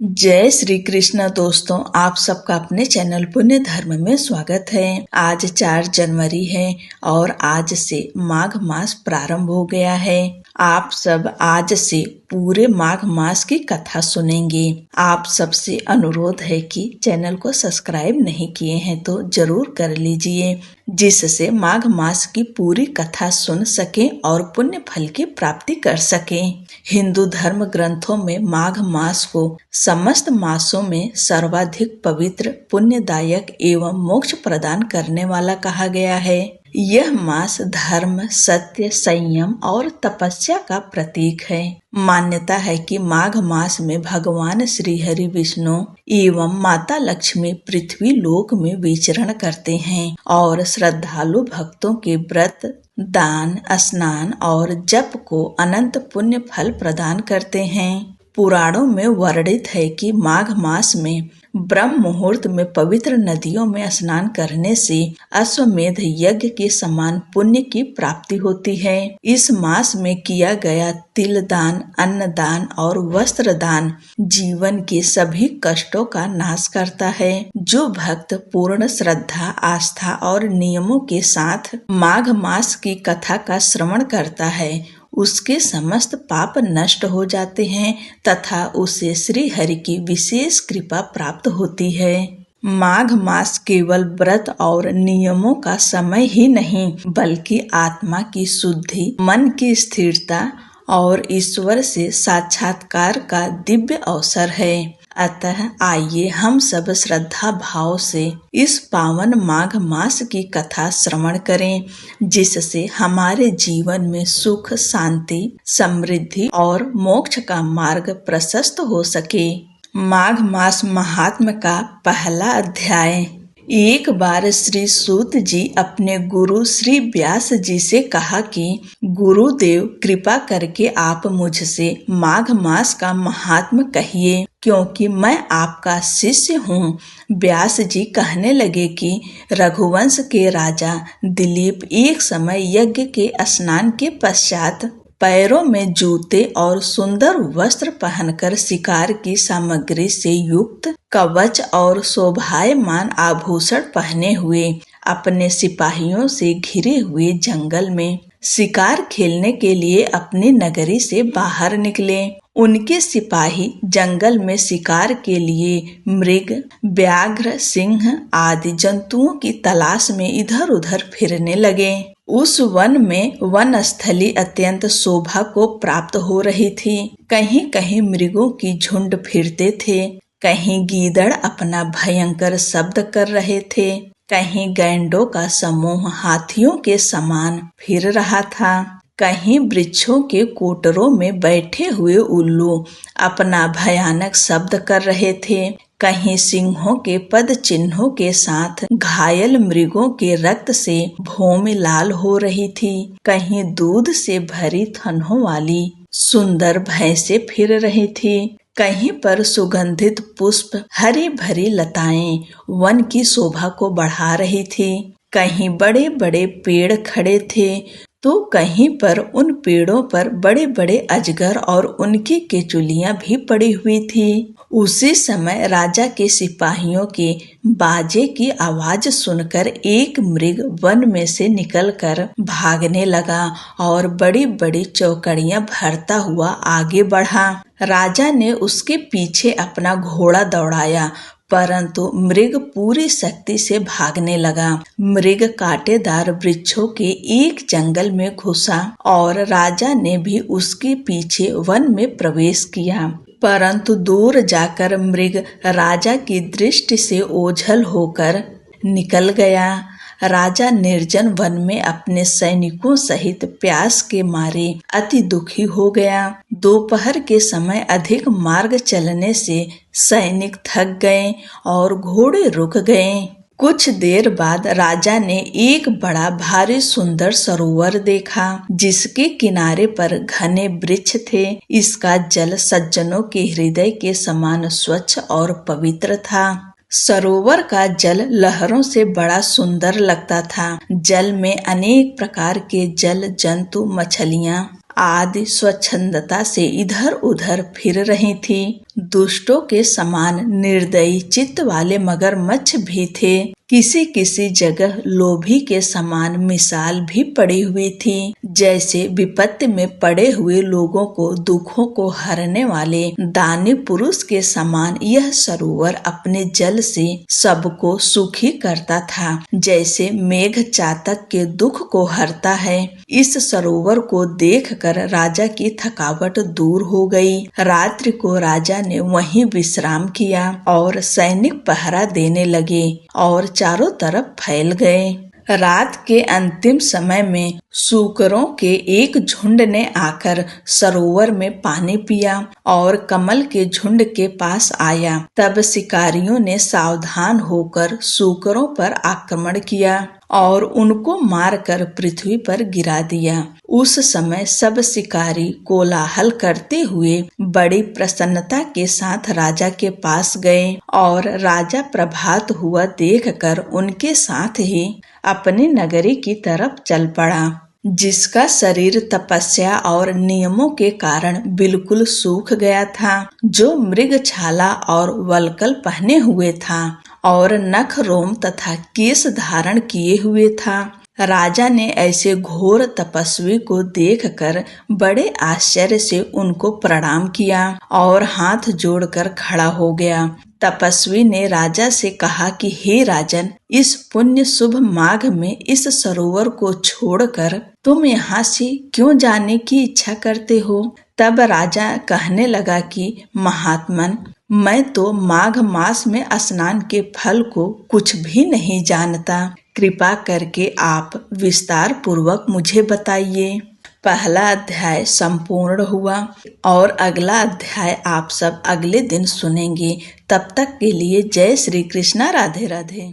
जय श्री कृष्ण दोस्तों, आप सबका अपने चैनल पुण्य धर्म में स्वागत है। आज 4 जनवरी है और आज से माघ मास प्रारंभ हो गया है। आप सब आज से पूरे माघ मास की कथा सुनेंगे। आप सबसे अनुरोध है कि चैनल को सब्सक्राइब नहीं किए हैं तो जरूर कर लीजिए, जिससे माघ मास की पूरी कथा सुन सकें और पुण्य फल की प्राप्ति कर सकें। हिंदू धर्म ग्रंथों में माघ मास को समस्त मासों में सर्वाधिक पवित्र, पुण्यदायक एवं मोक्ष प्रदान करने वाला कहा गया है। यह मास धर्म, सत्य, संयम और तपस्या का प्रतीक है। मान्यता है कि माघ मास में भगवान श्री हरि विष्णु एवं माता लक्ष्मी पृथ्वी लोक में विचरण करते हैं और श्रद्धालु भक्तों के व्रत, दान, स्नान और जप को अनंत पुण्य फल प्रदान करते हैं। पुराणों में वर्णित है कि माघ मास में ब्रह्म मुहूर्त में पवित्र नदियों में स्नान करने से अश्वमेध यज्ञ के समान पुण्य की प्राप्ति होती है। इस मास में किया गया तिल दान, अन्न दान और वस्त्र दान जीवन के सभी कष्टों का नाश करता है। जो भक्त पूर्ण श्रद्धा, आस्था और नियमों के साथ माघ मास की कथा का श्रवण करता है, उसके समस्त पाप नष्ट हो जाते हैं तथा उसे श्री हरि की विशेष कृपा प्राप्त होती है। माघ मास केवल व्रत और नियमों का समय ही नहीं, बल्कि आत्मा की शुद्धि, मन की स्थिरता और ईश्वर से साक्षात्कार का दिव्य अवसर है। अतः आइए हम सब श्रद्धा भाव से इस पावन माघ मास की कथा श्रवण करें, जिससे हमारे जीवन में सुख, शांति, समृद्धि और मोक्ष का मार्ग प्रशस्त हो सके। माघ मास महात्म्य का पहला अध्याय। एक बार श्री सूत जी अपने गुरु श्री व्यास जी से कहा कि गुरुदेव, कृपा करके आप मुझसे माघ मास का महात्म्य कहिए, क्योंकि मैं आपका शिष्य हूँ। व्यास जी कहने लगे कि रघुवंश के राजा दिलीप एक समय यज्ञ के स्नान के पश्चात पैरों में जूते और सुंदर वस्त्र पहनकर शिकार की सामग्री से युक्त कवच और शोभायमान आभूषण पहने हुए अपने सिपाहियों से घिरे हुए जंगल में शिकार खेलने के लिए अपनी नगरी से बाहर निकले। उनके सिपाही जंगल में शिकार के लिए मृग, व्याघ्र, सिंह आदि जंतुओं की तलाश में इधर उधर फिरने लगे। उस वन में वनस्थली अत्यंत शोभा को प्राप्त हो रही थी। कहीं कहीं मृगों की झुंड फिरते थे, कहीं गीदड़ अपना भयंकर शब्द कर रहे थे, कहीं गैंडों का समूह हाथियों के समान फिर रहा था, कहीं वृक्षों के कोटरों में बैठे हुए उल्लू अपना भयानक शब्द कर रहे थे, कहीं सिंहों के पद चिन्हों के साथ घायल मृगों के रक्त से भूमि लाल हो रही थी, कहीं दूध से भरी थनों वाली सुंदर भैंसें फिर रही थी, कहीं पर सुगंधित पुष्प, हरी भरी लताएं वन की शोभा को बढ़ा रही थी, कहीं बड़े बड़े पेड़ खड़े थे तो कहीं पर उन पेड़ों पर बड़े बड़े अजगर और उनकी केचुलियां भी पड़ी हुई थी। उसी समय राजा के सिपाहियों के बाजे की आवाज सुनकर एक मृग वन में से निकलकर भागने लगा और बड़ी बड़ी चौकड़ियां भरता हुआ आगे बढ़ा। राजा ने उसके पीछे अपना घोड़ा दौड़ाया, परंतु मृग पूरी शक्ति से भागने लगा। मृग कांटेदार वृक्षों के एक जंगल में घुसा और राजा ने भी उसके पीछे वन में प्रवेश किया, परंतु दूर जाकर मृग राजा की दृष्टि से ओझल होकर निकल गया। राजा निर्जन वन में अपने सैनिकों सहित प्यास के मारे अति दुखी हो गया। दोपहर के समय अधिक मार्ग चलने से सैनिक थक गए और घोड़े रुक गए। कुछ देर बाद राजा ने एक बड़ा भारी सुंदर सरोवर देखा, जिसके किनारे पर घने वृक्ष थे। इसका जल सज्जनों के हृदय के समान स्वच्छ और पवित्र था। सरोवर का जल लहरों से बड़ा सुंदर लगता था। जल में अनेक प्रकार के जल जंतु, मछलियां आदि स्वच्छंदता से इधर उधर फिर रही थी। दुष्टों के समान निर्दयी चित्त वाले मगरमच्छ भी थे। किसी किसी जगह लोभी के समान मिसाल भी पड़ी हुई थी, जैसे विपत्ति में पड़े हुए लोगों को दुखों को हरने वाले दानी पुरुष के समान यह सरोवर अपने जल से सबको सुखी करता था, जैसे मेघ चातक के दुख को हरता है। इस सरोवर को देखकर राजा की थकावट दूर हो गई। रात्रि को राजा ने वहीं विश्राम किया और सैनिक पहरा देने लगे और चारों तरफ फैल गए। रात के अंतिम समय में सूकरों के एक झुंड ने आकर सरोवर में पानी पिया और कमल के झुंड के पास आया। तब शिकारियों ने सावधान होकर सूकरों पर आक्रमण किया और उनको मारकर पृथ्वी पर गिरा दिया। उस समय सब शिकारी कोलाहल करते हुए बड़ी प्रसन्नता के साथ राजा के पास गए और राजा प्रभात हुआ देखकर उनके साथ ही अपनी नगरी की तरफ चल पड़ा, जिसका शरीर तपस्या और नियमों के कारण बिल्कुल सूख गया था, जो मृग छाला और वल्कल पहने हुए था और नख रोम तथा केश धारण किए हुए था। राजा ने ऐसे घोर तपस्वी को देखकर बड़े आश्चर्य से उनको प्रणाम किया और हाथ जोड़कर खड़ा हो गया। तपस्वी ने राजा से कहा कि हे राजन, इस पुण्य शुभ माघ में इस सरोवर को छोड़कर तुम यहाँ से क्यों जाने की इच्छा करते हो? तब राजा कहने लगा कि महात्मन, मैं तो माघ मास में स्नान के फल को कुछ भी नहीं जानता। कृपा करके आप विस्तार पूर्वक मुझे बताइए। पहला अध्याय संपूर्ण हुआ और अगला अध्याय आप सब अगले दिन सुनेंगे। तब तक के लिए जय श्री कृष्णा, राधे राधे।